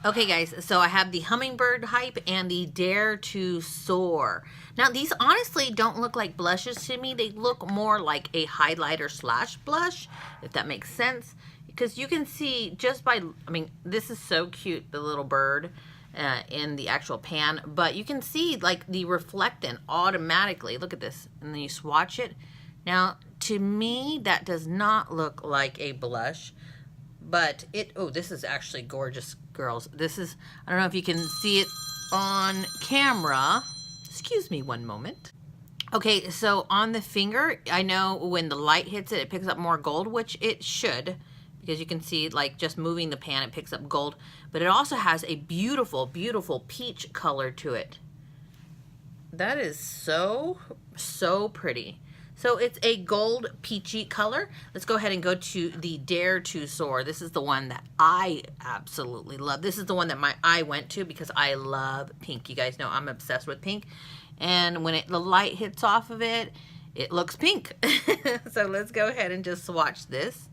Okay guys, so I have the Hummingbird Hype and the Dare to Soar. Now these honestly don't look like blushes to me. They look more like a highlighter slash blush, if that makes sense. Because you can see just by, I mean, this is so cute, the little bird in the actual pan. But you can see like the reflectant automatically. Look at this. And then you swatch it. Now to me, that does not look like a blush. But oh, this is actually gorgeous, girls. This is, I don't know if you can see it on camera. Excuse me one moment. Okay, so on the finger, I know when the light hits it, it picks up more gold, which it should, because you can see like just moving the pan, it picks up gold. But it also has a beautiful, beautiful peach color to it. That is so, so pretty. So it's a gold peachy color. Let's go ahead and go to the Dare to Soar. This is the one that I absolutely love. This is the one that my eye went to because I love pink. You guys know I'm obsessed with pink. And when the light hits off of it, it looks pink. So let's go ahead and just swatch this.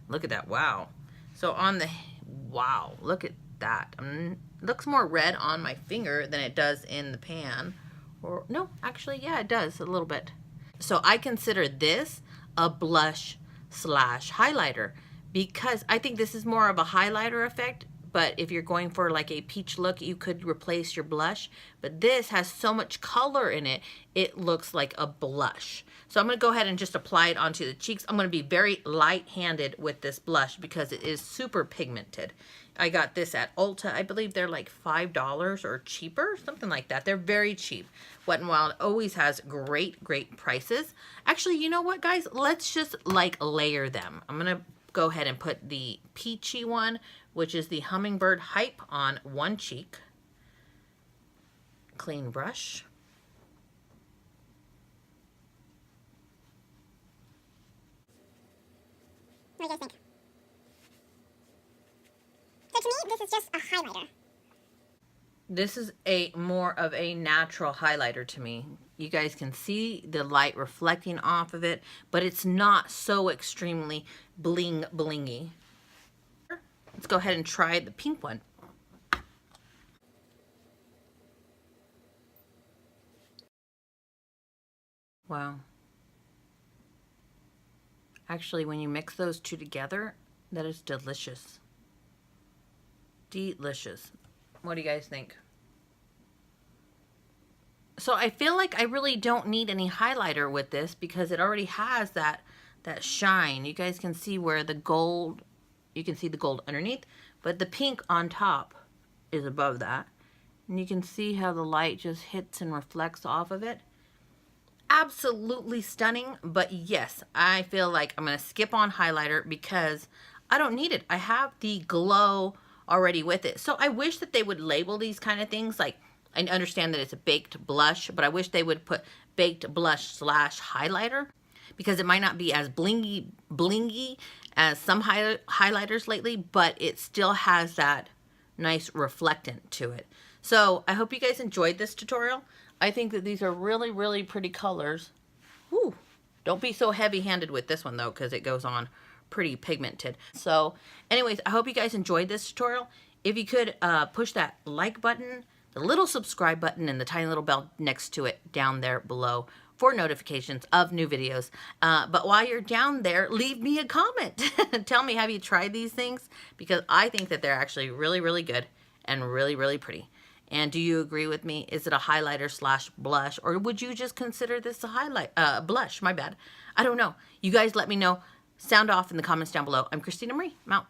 Look at that. Wow. So on the, wow, look at that. Looks more red on my finger than it does in the pan. Or no, actually, yeah, it does a little bit. So I consider this a blush slash highlighter because I think this is more of a highlighter effect. But if you're going for like a peach look, you could replace your blush. But this has so much color in it, it looks like a blush. So I'm going to go ahead and just apply it onto the cheeks. I'm going to be very light-handed with this blush because it is super pigmented. I got this at Ulta. I believe they're like $5 or cheaper, something like that. They're very cheap. Wet n Wild always has great, great prices. Actually, you know what, guys? Let's just like layer them. I'm going to go ahead and put the peachy one, which is the Hummingbird Hype, on one cheek. Clean brush. What do you guys think? So to me, this is just a highlighter. This is more of a natural highlighter to me. You guys can see the light reflecting off of it, but it's not so extremely blingy. Let's go ahead and try the pink one. Wow. Actually, when you mix those two together, that is delicious. Delicious. What do you guys think? So I feel like I really don't need any highlighter with this because it already has that shine. You guys can see where the gold, you can see the gold underneath, but the pink on top is above that. And you can see how the light just hits and reflects off of it. Absolutely stunning, but yes, I feel like I'm going to skip on highlighter because I don't need it. I have the glow already with it. So I wish that they would label these kind of things. Like, I understand that it's a baked blush, but I wish they would put baked blush slash highlighter because it might not be as blingy as some highlighters lately, but it still has that nice reflectant to it. So I hope you guys enjoyed this tutorial. I think that these are really, really pretty colors. Whew. Don't be so heavy-handed with this one though, because it goes on pretty pigmented. So anyways, I hope you guys enjoyed this tutorial. If you could push that like button, the little subscribe button, and the tiny little bell next to it down there below for notifications of new videos. But while you're down there, leave me a comment. Tell me, have you tried these things? Because I think that they're actually really, really good and really, really pretty. And do you agree with me? Is it a highlighter slash blush? Or would you just consider this a blush? My bad. I don't know. You guys let me know. Sound off in the comments down below. I'm Christina Marie. I'm out.